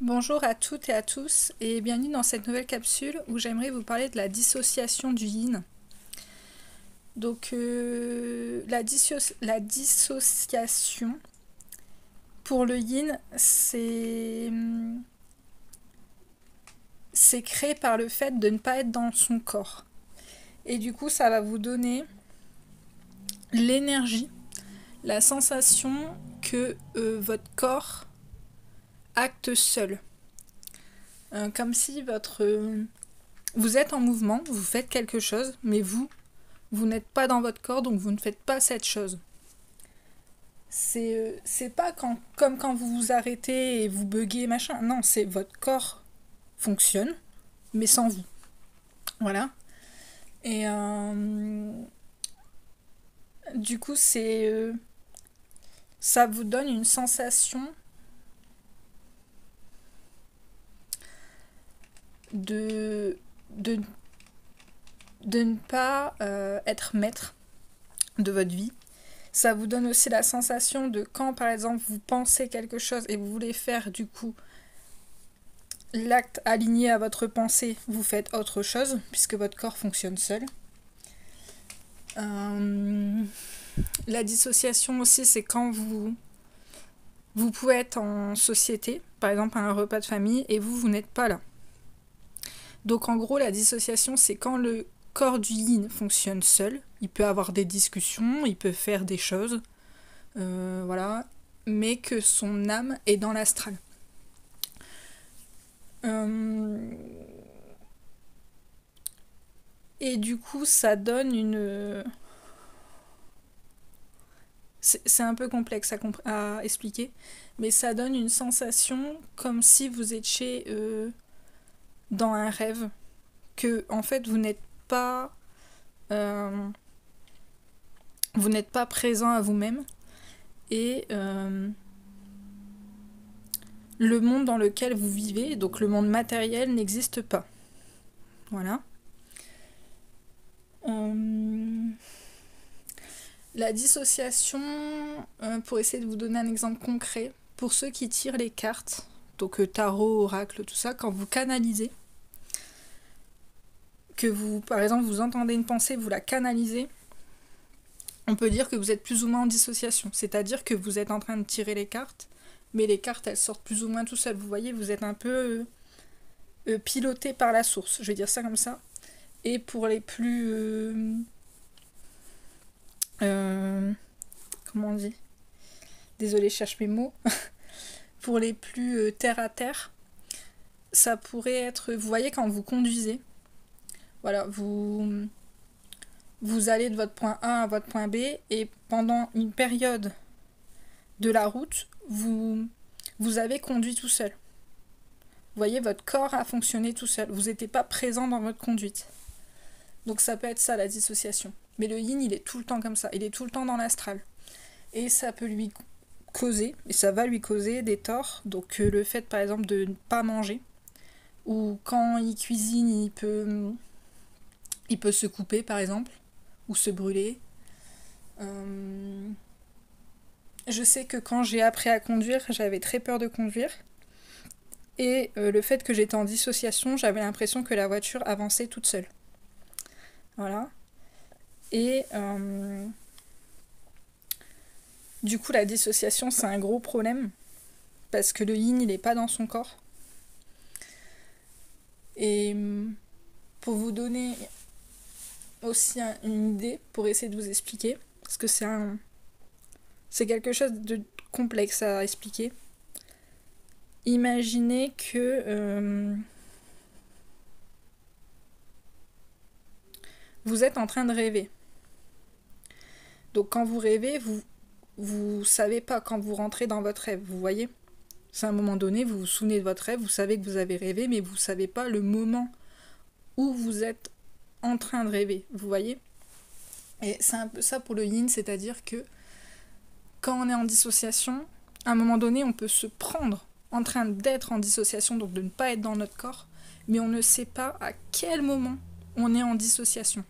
Bonjour à toutes et à tous et bienvenue dans cette nouvelle capsule où j'aimerais vous parler de la dissociation du yin. Donc la dissociation pour le yin c'est créé par le fait de ne pas être dans son corps. Et du coup ça va vous donner l'énergie, la sensation que votre corps acte seul. Comme si vous êtes en mouvement, vous faites quelque chose, mais vous n'êtes pas dans votre corps, donc vous ne faites pas cette chose. C'est pas comme quand vous vous arrêtez et vous buguez, machin. Non, c'est votre corps fonctionne, mais sans vous. Voilà. Et du coup, ça vous donne une sensation de, de, de ne pas être maître de votre vie. Ça vous donne aussi la sensation de quand, par exemple, vous pensez quelque chose et vous voulez faire, du coup, l'acte aligné à votre pensée, vous faites autre chose, puisque votre corps fonctionne seul. La dissociation aussi, c'est quand vous pouvez être en société, par exemple à un repas de famille, et vous n'êtes pas là. Donc en gros, la dissociation, c'est quand le corps du yin fonctionne seul. Il peut avoir des discussions, il peut faire des choses, voilà, mais que son âme est dans l'astral. Et du coup, ça donne une... C'est un peu complexe à expliquer, mais ça donne une sensation comme si vous étiez dans un rêve, que en fait euh, vous n'êtes pas présent à vous-même, et le monde dans lequel vous vivez, donc le monde matériel, n'existe pas. Voilà. La dissociation, pour essayer de vous donner un exemple concret, pour ceux qui tirent les cartes, donc tarot, oracle, tout ça, quand vous canalisez, que vous, par exemple, vous entendez une pensée, vous la canalisez, on peut dire que vous êtes plus ou moins en dissociation. C'est-à-dire que vous êtes en train de tirer les cartes, mais les cartes, elles sortent plus ou moins tout seules. Vous voyez, vous êtes un peu piloté par la source, je vais dire ça comme ça. Et pour les plus... comment on dit? Désolée, je cherche mes mots. Pour les plus terre à terre, ça pourrait être... Vous voyez, quand vous conduisez, voilà, vous allez de votre point A à votre point B, et pendant une période de la route, vous avez conduit tout seul. Vous voyez, votre corps a fonctionné tout seul. Vous n'étiez pas présent dans votre conduite. Donc ça peut être ça, la dissociation. Mais le yin, il est tout le temps comme ça. Il est tout le temps dans l'astral. Et ça peut lui causer, et ça va lui causer des torts. Donc le fait, par exemple, de ne pas manger, ou quand il cuisine, il peut se couper, par exemple, ou se brûler. Je sais que quand j'ai appris à conduire, j'avais très peur de conduire. Et le fait que j'étais en dissociation, j'avais l'impression que la voiture avançait toute seule. Voilà. Et du coup, la dissociation, c'est un gros problème. Parce que le yin, il n'est pas dans son corps. Et pour vous donner aussi une idée, pour essayer de vous expliquer, parce que c'est quelque chose de complexe à expliquer. Imaginez que vous êtes en train de rêver. Donc quand vous rêvez, vous savez pas quand vous rentrez dans votre rêve, vous voyez? C'est à un moment donné, vous vous souvenez de votre rêve, vous savez que vous avez rêvé, mais vous savez pas le moment où vous êtes en train de rêver, vous voyez? Et c'est un peu ça pour le yin, c'est-à-dire que quand on est en dissociation, à un moment donné, on peut se prendre en train d'être en dissociation, donc de ne pas être dans notre corps, mais on ne sait pas à quel moment on est en dissociation.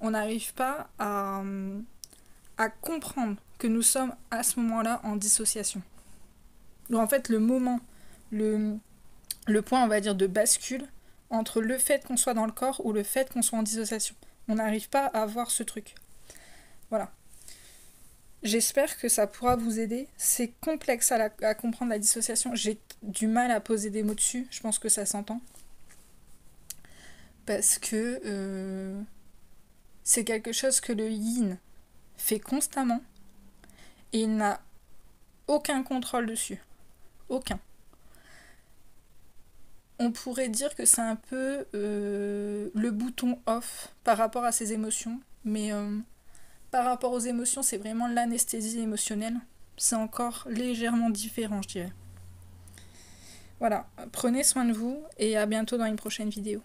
On n'arrive pas à comprendre que nous sommes à ce moment-là en dissociation. Donc en fait, le moment le point, on va dire, de bascule entre le fait qu'on soit dans le corps ou le fait qu'on soit en dissociation. On n'arrive pas à voir ce truc. Voilà. J'espère que ça pourra vous aider. C'est complexe à comprendre la dissociation. J'ai du mal à poser des mots dessus. Je pense que ça s'entend. Parce que c'est quelque chose que le yin fait constamment et il n'a aucun contrôle dessus. Aucun. On pourrait dire que c'est un peu le bouton off par rapport à ses émotions, mais par rapport aux émotions, c'est vraiment l'anesthésie émotionnelle. C'est encore légèrement différent, je dirais. Voilà, prenez soin de vous et à bientôt dans une prochaine vidéo.